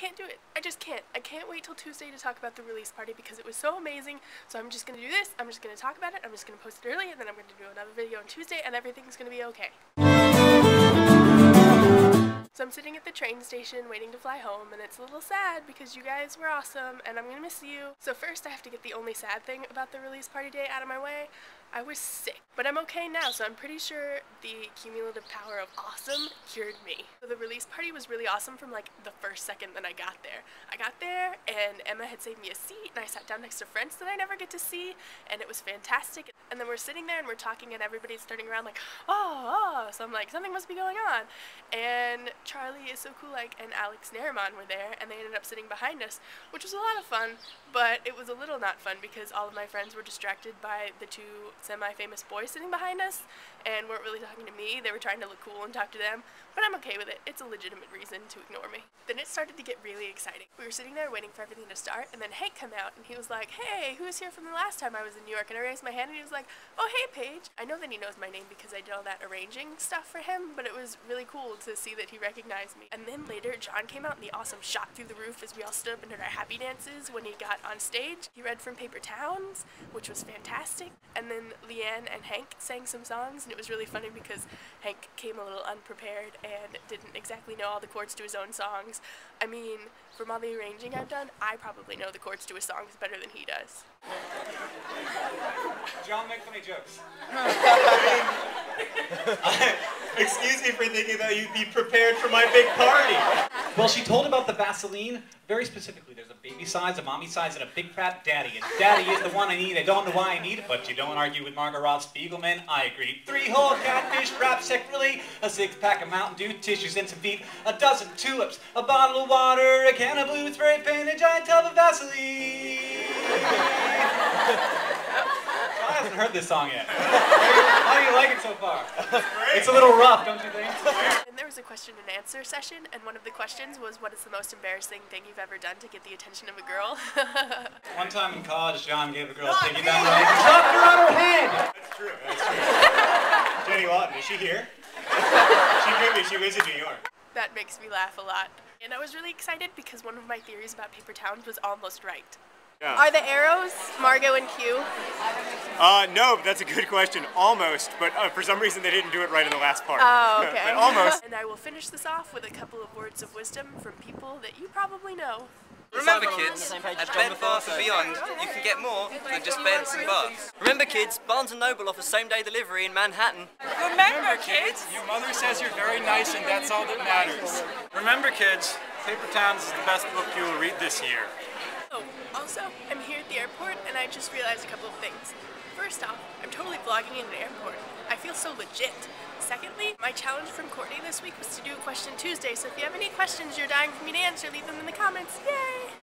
can't do it. I just can't. I can't wait till Tuesday to talk about the release party because it was so amazing. So I'm just gonna do this, I'm just gonna talk about it, I'm just gonna post it early, and then I'm gonna do another video on Tuesday, and everything's gonna be okay. So I'm sitting at the train station waiting to fly home, and it's a little sad because you guys were awesome and I'm gonna miss you. So first I have to get the only sad thing about the release party day out of my way. I was sick, but I'm okay now, so I'm pretty sure the cumulative power of awesome cured me. So the release party was really awesome from like the first second that I got there. I got there and Emma had saved me a seat and I sat down next to friends that I never get to see, and it was fantastic. And then we're sitting there and we're talking and everybody's turning around like, oh, so I'm like, something must be going on. And Charlie is so cool, like, and Alex Nairman were there, and they ended up sitting behind us, which was a lot of fun, but it was a little not fun because all of my friends were distracted by the two semi-famous boys sitting behind us and weren't really talking to me. They were trying to look cool and talk to them, but I'm okay with it. It's a legitimate reason to ignore me. Then it started to get really exciting. We were sitting there waiting for everything to start, and then Hank came out and he was like, hey, who was here from the last time I was in New York? And I raised my hand and he was like, oh, hey, Paige. I know that he knows my name because I did all that arranging stuff for him, but it was really cool to see that he recognized me. And then later, John came out in the awesome shot through the roof as we all stood up and did our happy dances when he got on stage. He read from Paper Towns, which was fantastic. And then Leanne and Hank sang some songs, and it was really funny because Hank came a little unprepared and didn't exactly know all the chords to his own songs. I mean, from all the arranging I've done, I probably know the chords to his songs better than he does. John, make funny jokes. Excuse me for thinking that you'd be prepared for my big party. Well, she told about the Vaseline very specifically. There's a baby size, a mommy size, and a big fat daddy. And daddy is the one I need. I don't know why I need it, but you don't argue with Margot Roth Spiegelman. I agree. 3 whole catfish wrapped separately, a 6-pack of Mountain Dew, tissues and some feet, a dozen tulips, a bottle of water, a can of blue spray paint, a giant tub of Vaseline. I haven't heard this song yet. How do you like it so far? It's a little rough, don't you think? And there was a question and answer session, and one of the questions was, what is the most embarrassing thing you've ever done to get the attention of a girl? One time in college, John gave a girl a piggy bank and dropped her on her head. That's true, that's true. Jenny Lawton, is she here? She could be, she lives in New York. That makes me laugh a lot. And I was really excited because one of my theories about Paper Towns was almost right. Yeah. Are the arrows Margot and Q? No, but that's a good question. Almost, but for some reason they didn't do it right in the last part. Oh, okay. But almost. And I will finish this off with a couple of words of wisdom from people that you probably know. Remember kids, at Bed Bath & Beyond, you can get more than just beds and baths. Remember kids, Barnes & Noble offers same-day delivery in Manhattan. Remember kids, your mother says you're very nice and that's all that matters. Remember kids, Paper Towns is the best book you will read this year. Oh, also, I'm here at the airport and I just realized a couple of things. First off, I'm totally vlogging in an airport. I feel so legit. Secondly, my challenge from Courtney this week was to do a Question Tuesday, so if you have any questions you're dying for me to answer, leave them in the comments. Yay!